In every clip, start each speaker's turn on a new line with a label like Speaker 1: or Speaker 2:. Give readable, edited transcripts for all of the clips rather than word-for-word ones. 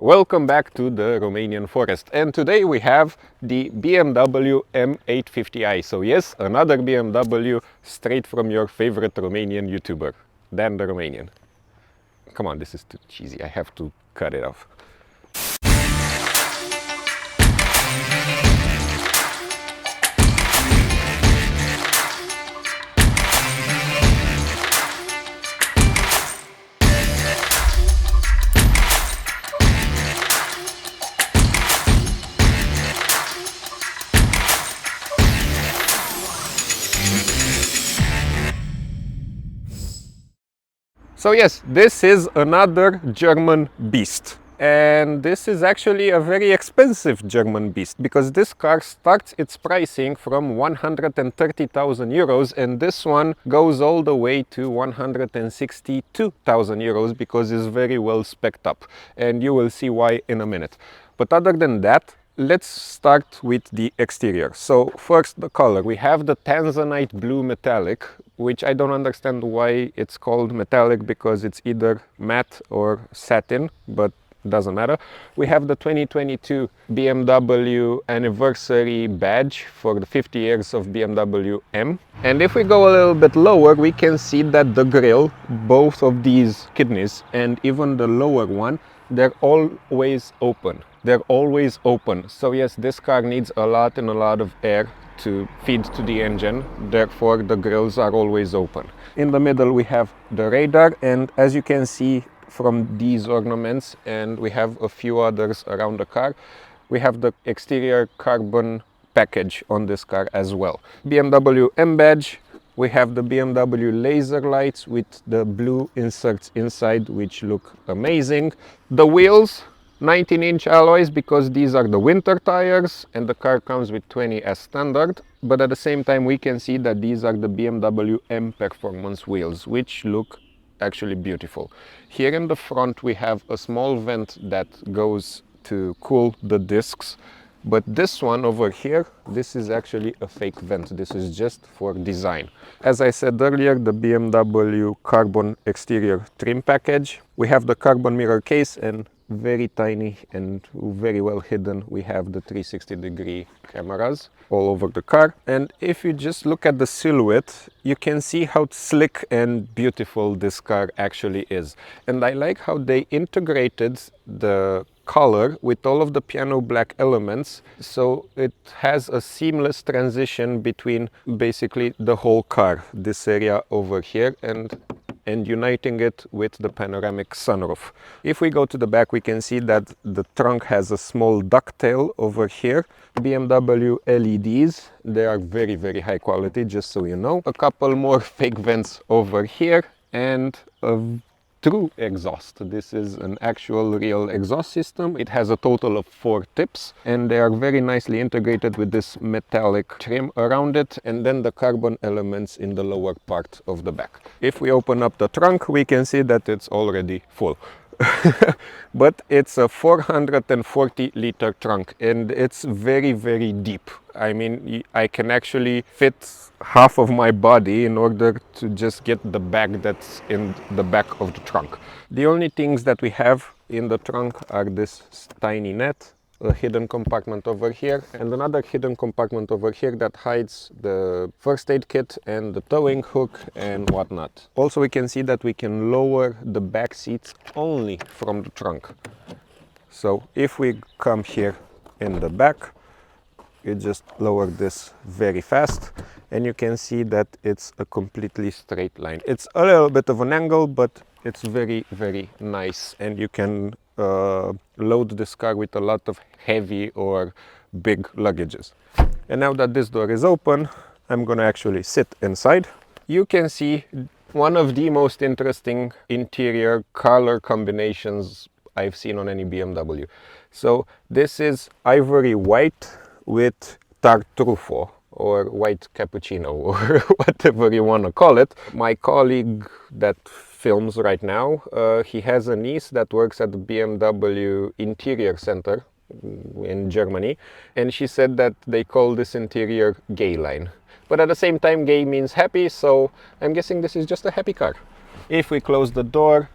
Speaker 1: Welcome back to the Romanian forest, and today we have the BMW M850i. So yes, another BMW straight from your favorite Romanian YouTuber, DanTheRomanian. Come on, this is too cheesy, I have to cut it off. So yes, this is another German beast. And this is actually a very expensive German beast, because this car starts its pricing from 130,000 euros and this one goes all the way to 162,000 euros because it's very well spec'd up, and you will see why in a minute. But other than that, let's start with the exterior. So first, the color. We have the Tanzanite blue metallic, which I don't understand why it's called metallic, because it's either matte or satin, but doesn't matter. We have the 2022 BMW anniversary badge for the 50 years of BMW M. And if we go a little bit lower, we can see that the grille, both of these kidneys and even the lower one, they're always open. They're always open. So yes, this car needs a lot of air to feed to the engine, therefore the grills are always open. In the middle we have the radar, and as you can see from these ornaments, and we have a few others around the car, we have the exterior carbon package on this car as well. BMW M badge. We have the BMW laser lights with the blue inserts inside, which look amazing. The wheels, 19-inch alloys, because these are the winter tires and the car comes with 20 as standard. But at the same time we can see that these are the BMW M performance wheels, which look actually beautiful. Here in the front we have a small vent that goes to cool the discs. But this one over here, this is actually a fake vent. This is just for design. As I said earlier, the BMW carbon exterior trim package. We have the carbon mirror case, and very tiny and very well hidden, we have the 360-degree cameras all over the car. And if you just look at the silhouette, you can see how slick and beautiful this car actually is. And I like how they integrated the color with all of the piano black elements, so it has a seamless transition between basically the whole car, this area over here, and uniting it with the panoramic sunroof. If we go to the back, we can see that the trunk has a small ducktail over here. BMW LEDs, they are very high quality, just so you know. A couple more fake vents over here, and a true exhaust. This is an actual real exhaust system. It has a total of 4 tips, and they are very nicely integrated with this metallic trim around it, and then the carbon elements in the lower part of the back. If we open up the trunk, we can see that it's already full. But it's a 440-liter trunk, and it's very deep. I mean, I can actually fit half of my body in order to just get the bag that's in the back of the trunk. The only things that we have in the trunk are this tiny net, a hidden compartment over here, and another hidden compartment over here that hides the first aid kit and the towing hook and whatnot. Also, we can see that we can lower the back seats only from the trunk. So if we come here in the back, you just lower this very fast, and you can see that it's a completely straight line. It's a little bit of an angle, but it's very nice, and you can load this car with a lot of heavy or big luggages. And now that this door is open, I'm gonna actually sit inside. You can see one of the most interesting interior color combinations I've seen on any BMW. So this is ivory white with tartufo, or white cappuccino, or whatever you want to call it. My colleague that films right now, he has a niece that works at the BMW interior center in Germany, and she said that they call this interior gay line. But at the same time, gay means happy, so I'm guessing this is just a happy car. If we close the door,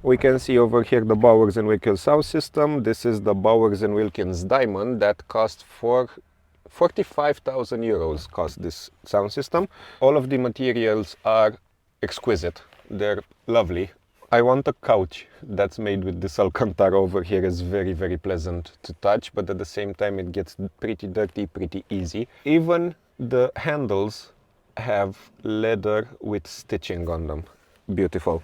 Speaker 1: We can see over here the Bowers & Wilkins sound system. This is the Bowers & Wilkins Diamond that cost 45,000 euros cost this sound system. All of the materials are exquisite. They're lovely. I want a couch that's made with this Alcantara over here. Is very, very pleasant to touch, but at the same time it gets pretty dirty pretty easy. Even the handles have leather with stitching on them. Beautiful.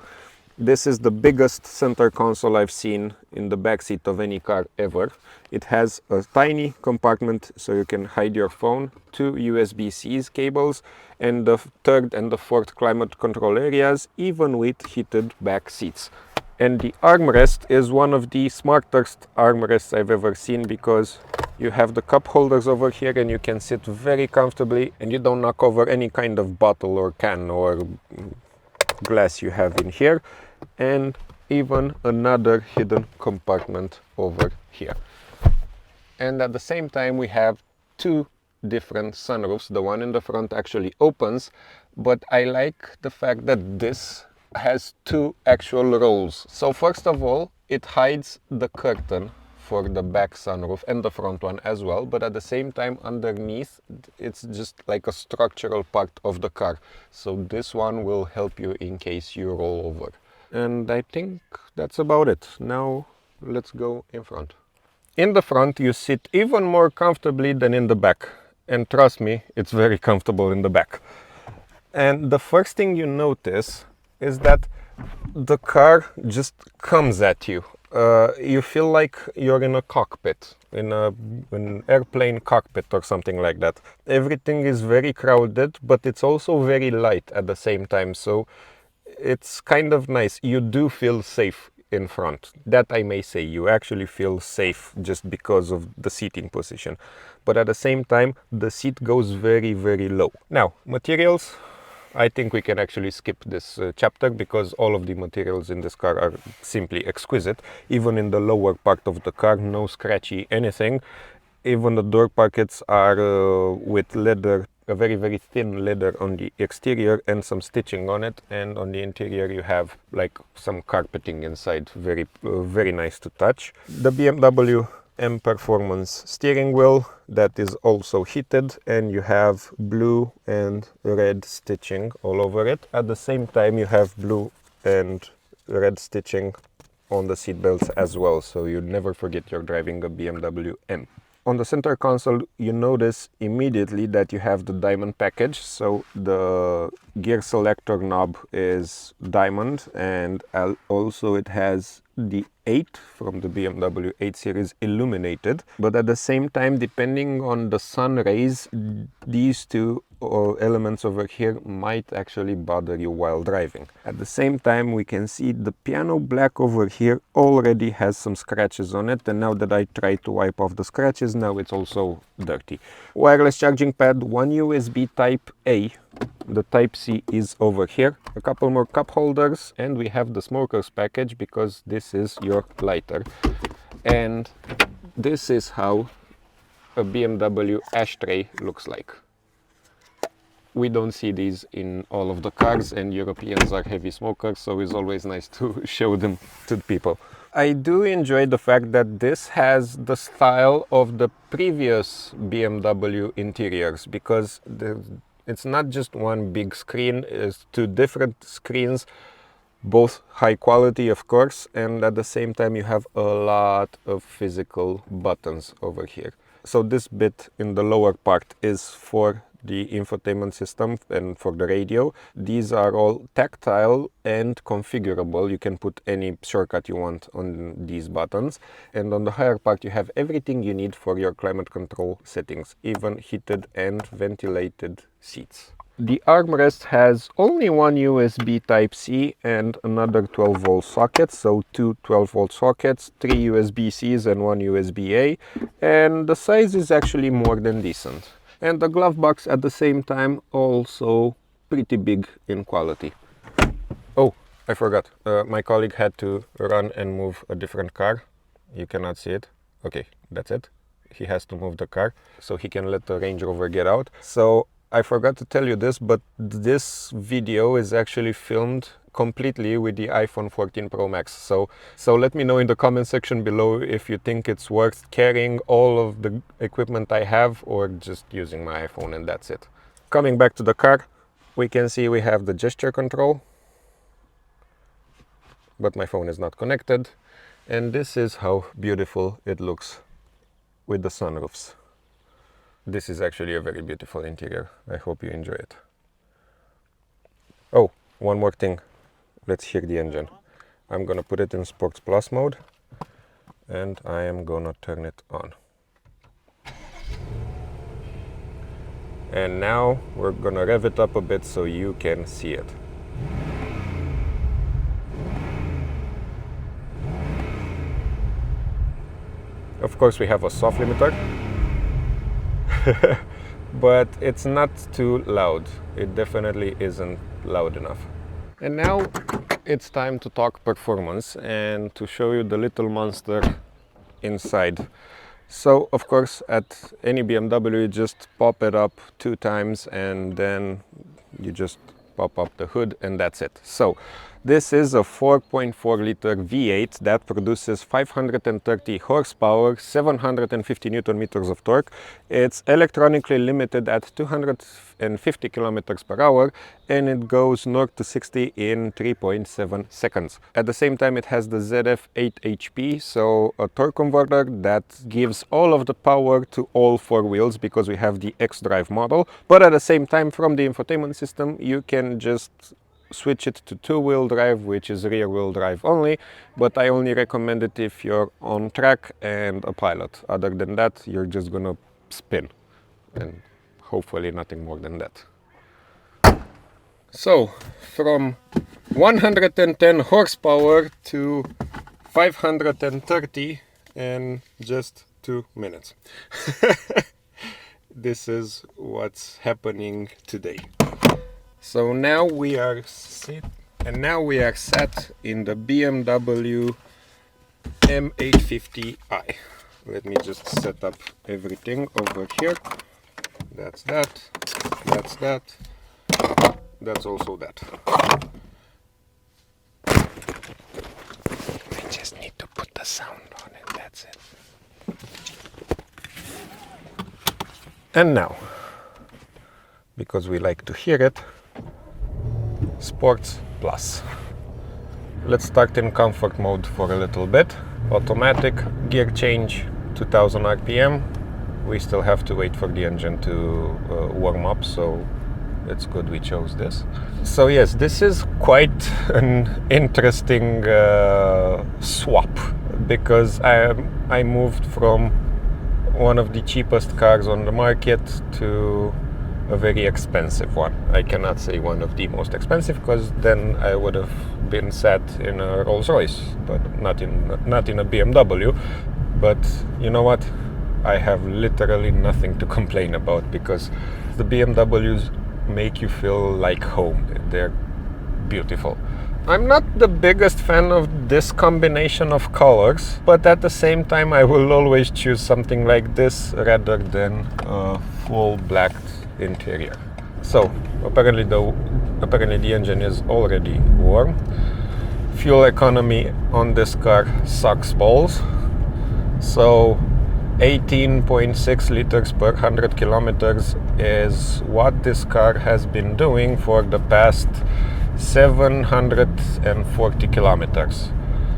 Speaker 1: This is the biggest center console I've seen in the backseat of any car ever. It has a tiny compartment so you can hide your phone, 2 USB-C cables, and the third and the fourth climate control areas, even with heated back seats. And the armrest is one of the smartest armrests I've ever seen, because you have the cup holders over here and you can sit very comfortably and you don't knock over any kind of bottle or can or glass you have in here. And even another hidden compartment over here. And at the same time we have 2 different sunroofs. The one in the front actually opens, but I like the fact that this has 2 actual rolls. So first of all, it hides the curtain for the back sunroof and the front one as well, but at the same time underneath it's just like a structural part of the car. So this one will help you in case you roll over. And I think that's about it. Now let's go in front. In the front you sit even more comfortably than in the back. And trust me, it's very comfortable in the back. And the first thing you notice is that the car just comes at you. You feel like you're in a cockpit, in an airplane cockpit or something like that. Everything is very crowded, but it's also very light at the same time. So it's kind of nice. You do feel safe in front. That I may say, you actually feel safe just because of the seating position. But at the same time, the seat goes very, very low. Now, materials. I think we can actually skip this chapter, because all of the materials in this car are simply exquisite. Even in the lower part of the car, no scratchy anything. Even the door pockets are with leather, a very, very thin leather on the exterior and some stitching on it. And on the interior you have like some carpeting inside, very, very nice to touch. The BMW M Performance steering wheel that is also heated, and you have blue and red stitching all over it. At the same time you have blue and red stitching on the seat belts as well, so you never forget you're driving a BMW M. On the center console you notice immediately that you have the diamond package. So the gear selector knob is diamond, and also it has the 8 from the BMW 8 series illuminated. But at the same time, depending on the sun rays, these 2 elements over here might actually bother you while driving. At the same time, we can see the piano black over here already has some scratches on it, and now that I try to wipe off the scratches, now it's also dirty. Wireless charging pad, 1 USB type A. The type C is over here. A couple more cup holders, and we have the smokers package, because this is your lighter. And this is how a BMW ashtray looks like. We don't see these in all of the cars, and Europeans are heavy smokers, so it's always nice to show them to people. I do enjoy the fact that this has the style of the previous BMW interiors, because it's not just one big screen, it's 2 different screens, both high quality of course, and at the same time you have a lot of physical buttons over here. So this bit in the lower part is for the infotainment system and for the radio. These are all tactile and configurable. You can put any shortcut you want on these buttons. And on the higher part you have everything you need for your climate control settings, even heated and ventilated seats. The armrest has only 1 USB Type-C and another 12-volt socket, so 2 12-volt sockets, 3 USB-Cs and 1 USB-A, and the size is actually more than decent. And the glove box at the same time also pretty big in quality. Oh, I forgot. My colleague had to run and move a different car. You cannot see it. Okay, that's it. He has to move the car so he can let the Range Rover get out. So I forgot to tell you this, but this video is actually filmed completely with the iPhone 14 Pro Max. So let me know in the comment section below if you think it's worth carrying all of the equipment I have or just using my iPhone and that's it. Coming back to the car, we can see we have the gesture control, but my phone is not connected. And this is how beautiful it looks with the sunroofs. This is actually a very beautiful interior. I hope you enjoy it. Oh, one more thing. Let's hear the engine. I'm gonna put it in Sports Plus mode and I am gonna turn it on. And now we're gonna rev it up a bit so you can see it. Of course we have a soft limiter, but it's not too loud. It definitely isn't loud enough. And now it's time to talk performance and to show you the little monster inside. So of course at any BMW you just pop it up 2 times and then you just pop up the hood and that's it. So this is a 4.4 liter V8 that produces 530 horsepower, 750 Newton meters of torque. It's electronically limited at 250 kilometers per hour and it goes 0 to 60 in 3.7 seconds. At the same time it has the ZF 8 HP, so a torque converter that gives all of the power to all 4 wheels because we have the X-Drive model. But at the same time from the infotainment system you can just switch it to 2-wheel drive, which is rear-wheel drive only, but I only recommend it if you're on track and a pilot. Other than that, you're just gonna spin, and hopefully nothing more than that. So, from 110 horsepower to 530 in just 2 minutes. This is what's happening today. So now we are sat in the BMW M850i. Let me just set up everything over here. That's that, that's that, that's also that. I just need to put the sound on and that's it. And now, because we like to hear it, Sports Plus. Let's start in comfort mode for a little bit. Automatic, gear change, 2000 RPM. We still have to wait for the engine to warm up, so it's good we chose this. So yes, this is quite an interesting swap, because I moved from one of the cheapest cars on the market to a very expensive one. I cannot say one of the most expensive, because then I would have been sat in a Rolls Royce, but not in a BMW. But you know what? I have literally nothing to complain about, because the BMWs make you feel like home. They're beautiful. I'm not the biggest fan of this combination of colors, but at the same time I will always choose something like this rather than a full black interior. So apparently the engine is already warm. Fuel economy on this car sucks balls. So 18.6 liters per 100 kilometers is what this car has been doing for the past 740 kilometers.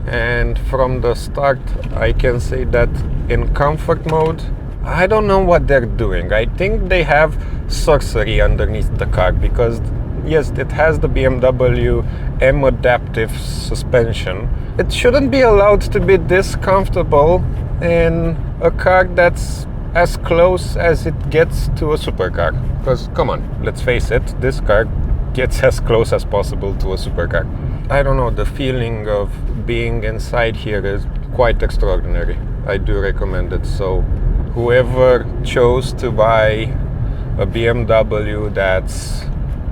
Speaker 1: And from the start I can say that in comfort mode I don't know what they're doing. I think they have sorcery underneath the car, because yes, it has the BMW M adaptive suspension. It shouldn't be allowed to be this comfortable in a car that's as close as it gets to a supercar. Because come on, let's face it, this car gets as close as possible to a supercar. I don't know, the feeling of being inside here is quite extraordinary. I do recommend it. So whoever chose to buy a BMW that's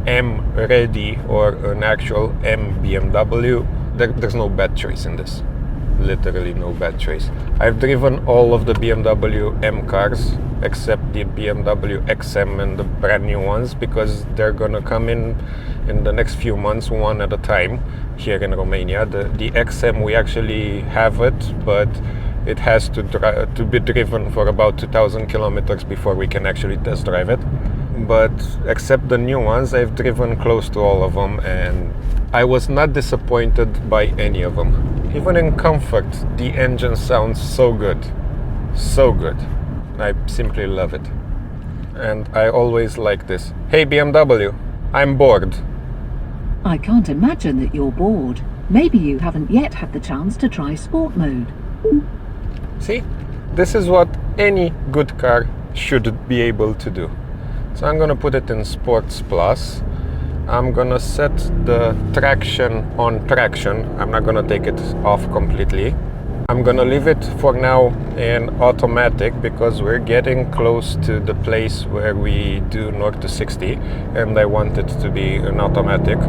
Speaker 1: M ready or an actual M BMW, there's no bad choice in this. literally no bad choice. I've driven all of the BMW M cars except the BMW XM and the brand new ones, because they're gonna come in the next few months, one at a time here in Romania. The XM, we actually have it, but it has to be driven for about 2,000 kilometers before we can actually test drive it. But except the new ones, I've driven close to all of them, and I was not disappointed by any of them. Even in comfort, the engine sounds so good. So good. I simply love it. And I always like this. Hey BMW, I'm bored.
Speaker 2: I can't imagine that you're bored. Maybe you haven't yet had the chance to try sport mode.
Speaker 1: See? This is what any good car should be able to do. So I'm gonna put it in Sports Plus. I'm gonna set the traction on traction. I'm not gonna take it off completely. I'm gonna leave it for now in automatic, because we're getting close to the place where we do 0 to 60, and I want it to be in automatic.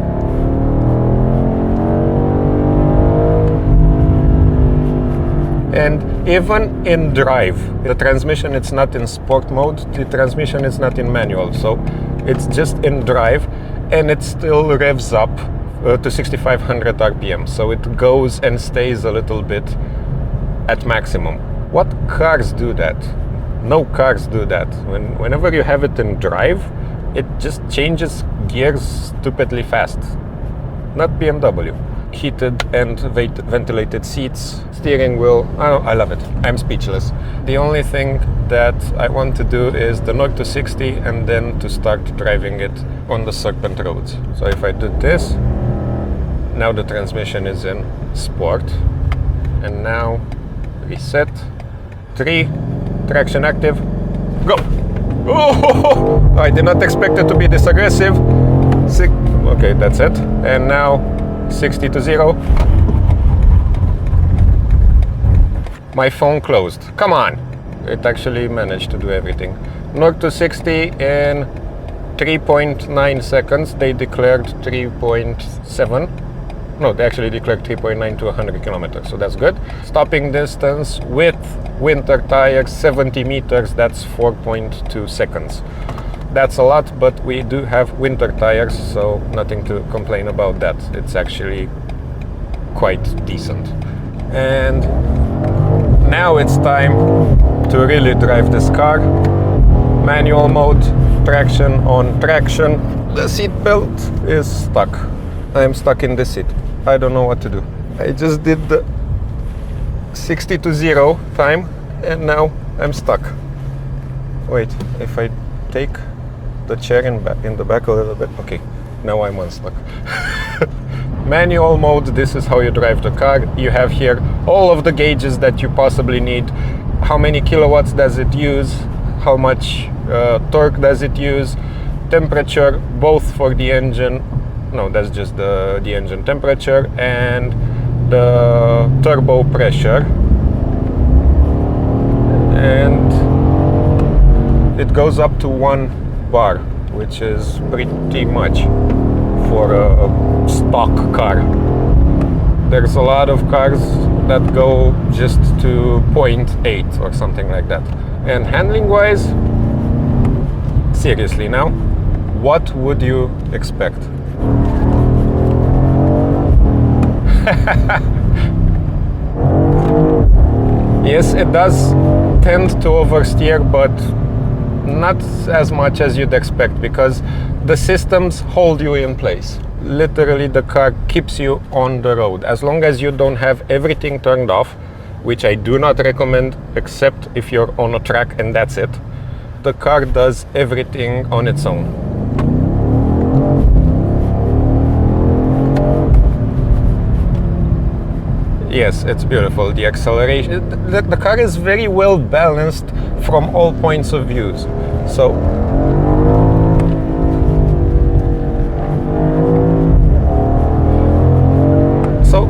Speaker 1: And even in drive, the transmission, it's not in sport mode, the transmission is not in manual, so it's just in drive, and it still revs up to 6,500 RPM, so it goes and stays a little bit at maximum. What cars do that? No cars do that. Whenever you have it in drive, it just changes gears stupidly fast. Not BMW. Heated and ventilated seats, steering wheel. I love it. I'm speechless. The only thing that I want to do is the 0 to 60 and then to start driving it on the serpent roads. So if I do this, now the transmission is in sport, and now reset, 3, traction active, go! Oh, I did not expect it to be this aggressive. Okay, that's it. And now 60 to 0. My phone closed. Come on! It actually managed to do everything. 0 to 60 in 3.9 seconds. They declared 3.7. No, they actually declared 3.9 to 100 kilometers, so that's good. Stopping distance with winter tires, 70 meters, that's 4.2 seconds. That's a lot, but we do have winter tires, so nothing to complain about that. It's actually quite decent. And now it's time to really drive this car. Manual mode, traction on traction. The seat belt is stuck. I'm stuck in the seat. I don't know what to do. I just did the 60 to 0 time, and now I'm stuck. Wait, if I take the chair in the back a little bit. Okay, now I'm unstuck. Manual mode, this is how you drive the car. You have here all of the gauges that you possibly need. How many kilowatts does it use? How much torque does it use? Temperature, both for the engine. No, that's just the engine temperature, and the turbo pressure. And it goes up to 1 bar, which is pretty much for a stock car. There's a lot of cars that go just to 0.8 or something like that. And handling wise, seriously now, what would you expect? Yes, it does tend to oversteer, but not as much as you'd expect, because the systems hold you in place. Literally, the car keeps you on the road. As long as you don't have everything turned off, which I do not recommend, except if you're on a track and that's it, the car does everything on its own. Yes, it's beautiful. The acceleration, the car is very well balanced from all points of views. So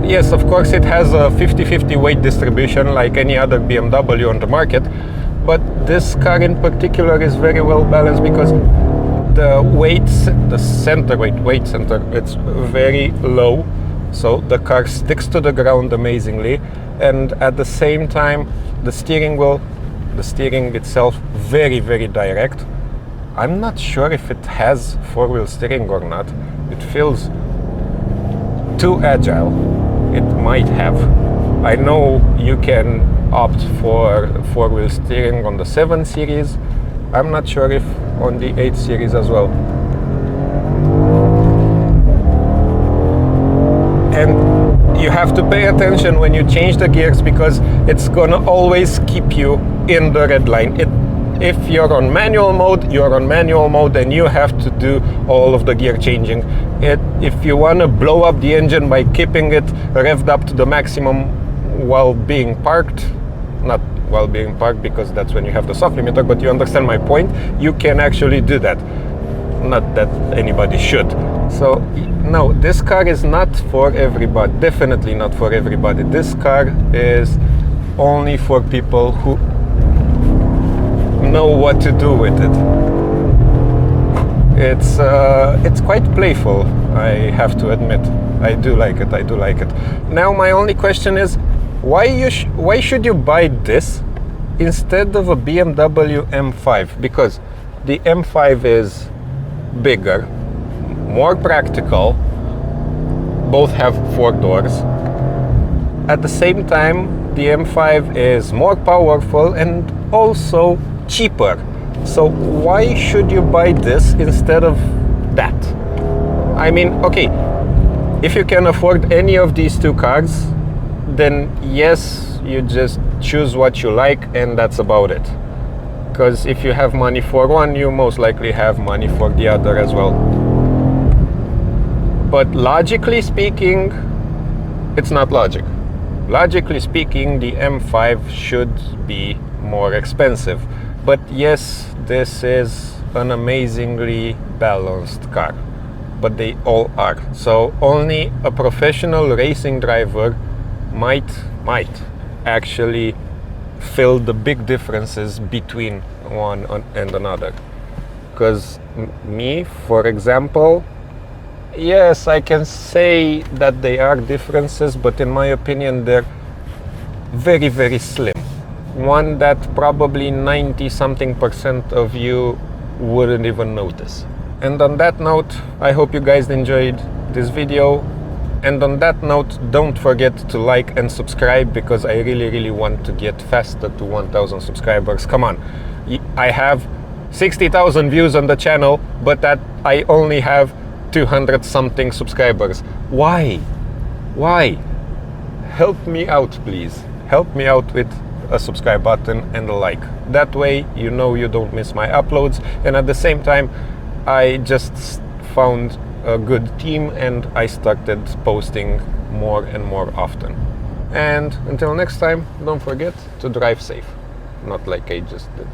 Speaker 1: yes, of course it has a 50-50 weight distribution like any other BMW on the market, but this car in particular is very well balanced because the weight center, it's very low. So the car sticks to the ground amazingly, and at the same time the steering wheel, the steering itself, very direct. I'm not sure if it has four-wheel steering or not. It feels too agile. It might have. I know you can opt for four-wheel steering on the 7 Series. I'm not sure if on the 8 Series as well. And you have to pay attention when you change the gears, because it's gonna always keep you in the red line. If you're on manual mode, you're on manual mode, and you have to do all of the gear changing. If you want to blow up the engine by keeping it revved up to the maximum while being parked, not while being parked because that's when you have the soft limiter, but you understand my point, you can actually do that. Not that anybody should. So no, this car is not for everybody, definitely not for everybody. This car is only for people who know what to do with it. It's quite playful, I have to admit. I do like it. Now my only question is, why should you buy this instead of a BMW M5? Because the M5 is bigger, more practical, both have 4 doors. At the same time, the M5 is more powerful and also cheaper. So why should you buy this instead of that? I mean, okay, if you can afford any of these 2 cars, then yes, you just choose what you like and that's about it. Because if you have money for one, you most likely have money for the other as well. But logically speaking, it's not logic. Logically speaking, the M5 should be more expensive. But yes, this is an amazingly balanced car. But they all are. So only a professional racing driver might actually feel the big differences between one and another. Because me, for example, yes, I can say that they are differences, but in my opinion, they're very slim. One that probably 90-something% of you wouldn't even notice. And on that note, I hope you guys enjoyed this video. And on that note, don't forget to like and subscribe, because I really want to get faster to 1,000 subscribers. Come on. I have 60,000 views on the channel, but that I only have 200-something subscribers. Why? Help me out, please. Help me out with a subscribe button and a like. That way you know you don't miss my uploads, and at the same time I just found a good team and I started posting more and more often. And until next time, don't forget to drive safe, not like I just did.